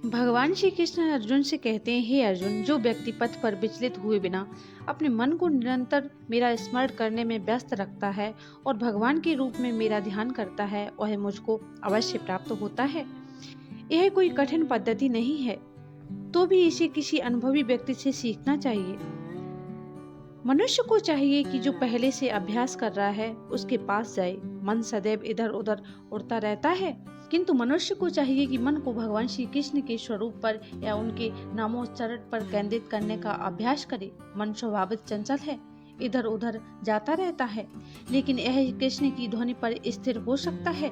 भगवान श्री कृष्ण अर्जुन से कहते हैं, हे अर्जुन, जो व्यक्ति पथ पर विचलित हुए बिना अपने मन को निरंतर मेरा स्मरण करने में व्यस्त रखता है और भगवान के रूप में मेरा ध्यान करता है, वह मुझको अवश्य प्राप्त होता है। यह कोई कठिन पद्धति नहीं है, तो भी इसे किसी अनुभवी व्यक्ति से सीखना चाहिए। मनुष्य को चाहिए कि जो पहले से अभ्यास कर रहा है उसके पास जाए। मन सदैव इधर उधर उड़ता रहता है, किंतु मनुष्य को चाहिए कि मन को भगवान श्री कृष्ण के स्वरूप पर या उनके नामोच्चारण पर केंद्रित करने का अभ्यास करे। मन स्वभावित चंचल है, इधर उधर जाता रहता है, लेकिन यह कृष्ण की ध्वनि पर स्थिर हो सकता है।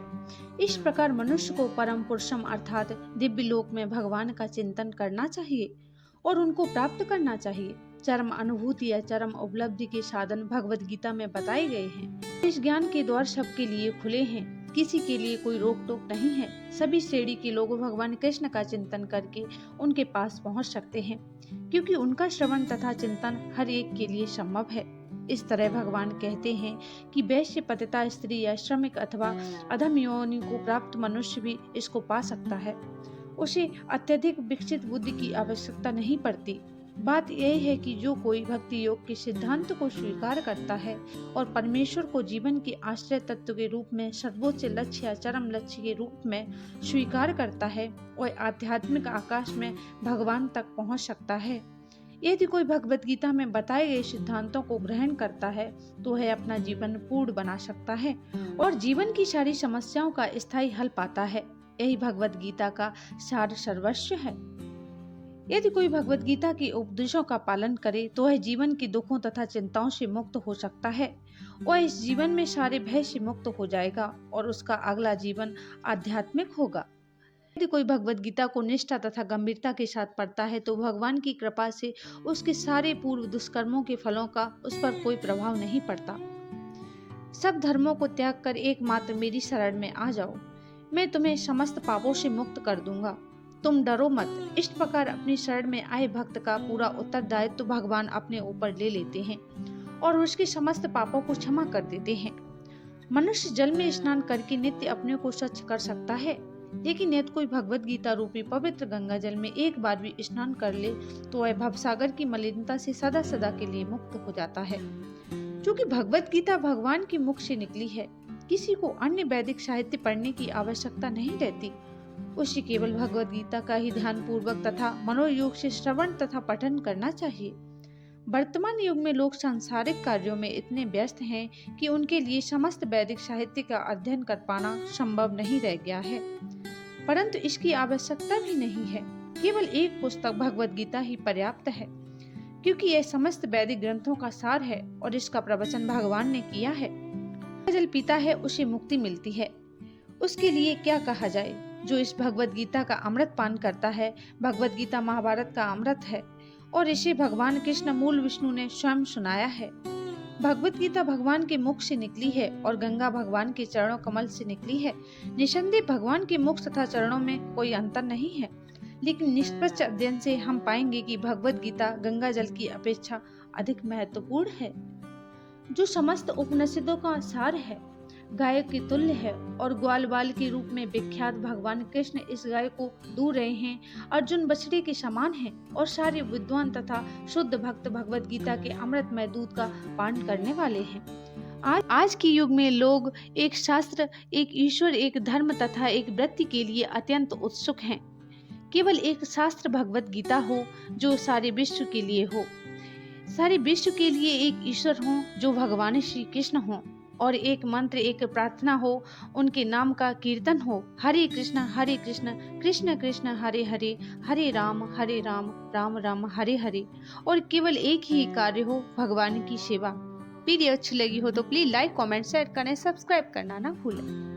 इस प्रकार मनुष्य को परम पुरुषम अर्थात दिव्य लोक में भगवान का चिंतन करना चाहिए और उनको प्राप्त करना चाहिए। चरम अनुभूति या चरम उपलब्धि के साधन भगवत गीता में बताए गए हैं। इस ज्ञान के द्वार सबके लिए खुले हैं, किसी के लिए कोई रोक टोक नहीं है। सभी श्रेणी के लोग भगवान कृष्ण का चिंतन करके उनके पास पहुंच सकते हैं, क्योंकि उनका श्रवण तथा चिंतन हर एक के लिए संभव है। इस तरह भगवान कहते हैं कि वैश्य, पतिता स्त्री या श्रमिक अथवा अधम योनि को प्राप्त मनुष्य भी इसको पा सकता है। उसे अत्यधिक विकसित बुद्धि की आवश्यकता नहीं पड़ती। बात यह है कि जो कोई भक्ति योग के सिद्धांत को स्वीकार करता है और परमेश्वर को जीवन के आश्रय तत्व के रूप में सर्वोच्च लक्ष्य या चरम लक्ष्य के रूप में स्वीकार करता है, वह आध्यात्मिक आकाश में भगवान तक पहुंच सकता है। यदि कोई भगवत गीता में बताए गए सिद्धांतों को ग्रहण करता है तो वह अपना जीवन पूर्ण बना सकता है और जीवन की सारी समस्याओं का स्थायी हल पाता है। यही भगवत गीता का सार सर्वस्व है। यदि कोई भगवत गीता के उपदेशों का पालन करे तो वह जीवन के दुखों तथा चिंताओं से मुक्त हो सकता है। वह इस जीवन में सारे भय से मुक्त हो जाएगा और उसका अगला जीवन आध्यात्मिक होगा। यदि कोई भगवत गीता को निष्ठा तथा गंभीरता के साथ पढ़ता है तो भगवान की कृपा से उसके सारे पूर्व दुष्कर्मों के फलों का उस पर कोई प्रभाव नहीं पड़ता। सब धर्मों को त्याग कर एकमात्र मेरी शरण में आ जाओ, मैं तुम्हें समस्त पापों से मुक्त कर दूंगा। तुम डरो मत। इस प्रकार अपनी शरण में आए भक्त का पूरा उत्तरदायित्व तो भगवान अपने ऊपर ले लेते हैं और उसके समस्त पापों को क्षमा कर देते हैं। मनुष्य जल में स्नान करके नित्य अपने को स्वच्छ कर सकता है, लेकिन यदि कोई भगवत गीता रूपी पवित्र गंगा जल में एक बार भी स्नान कर ले तो वह भवसागर की मलिनता से सदा सदा के लिए मुक्त हो जाता है। क्योंकि भगवत गीता भगवान के मुख से निकली है, किसी को अन्य वैदिक साहित्य पढ़ने की आवश्यकता नहीं रहती। उसे केवल भगवत गीता का ही ध्यान पूर्वक तथा मनोयोग से श्रवण तथा पठन करना चाहिए। वर्तमान युग में लोग सांसारिक कार्यों में इतने व्यस्त हैं कि उनके लिए समस्त वैदिक साहित्य का अध्ययन कर पाना संभव नहीं रह गया है, परंतु इसकी आवश्यकता भी नहीं है। केवल एक पुस्तक भगवत गीता ही पर्याप्त है, क्योंकि यह समस्त वैदिक ग्रंथों का सार है और इसका प्रवचन भगवान ने किया है। जल पीता है उसे मुक्ति मिलती है, उसके लिए क्या कहा जाए। जो इस भगवत गीता का अमृत पान करता है, भगवत गीता महाभारत का अमृत है और इसे भगवान कृष्ण मूल विष्णु ने स्वयं सुनाया है। भगवत गीता भगवान के मुख से निकली है और गंगा भगवान के चरणों कमल से निकली है। निसंदेह भगवान के मुख तथा चरणों में कोई अंतर नहीं है, लेकिन निष्पक्ष अध्ययन से हम पाएंगे कि भगवत गीता गंगा जल की अपेक्षा अधिक महत्वपूर्ण है, जो समस्त उपनिषदों का सार है, गाय के तुल्य है और ग्वाल बाल के रूप में विख्यात भगवान कृष्ण इस गाय को दूह रहे हैं। अर्जुन बछड़े के समान हैं और सारे विद्वान तथा शुद्ध भक्त भगवत गीता के अमृतमय दूध का पान करने वाले हैं। आज के युग में लोग एक शास्त्र, एक ईश्वर, एक धर्म तथा एक वृत्ति के लिए अत्यंत उत्सुक हैं। केवल एक शास्त्र भगवत गीता हो जो सारे विश्व के लिए हो, सारे विश्व के लिए एक ईश्वर हो जो भगवान श्री कृष्ण हो और एक मंत्र, एक प्रार्थना हो, उनके नाम का कीर्तन हो। हरे कृष्ण कृष्ण कृष्ण हरे हरे, हरे राम राम राम हरे हरे, और केवल एक ही कार्य हो, भगवान की सेवा। वीडियो अच्छी लगी हो तो प्लीज लाइक, कमेंट, शेयर करें, सब्सक्राइब करना ना भूलें।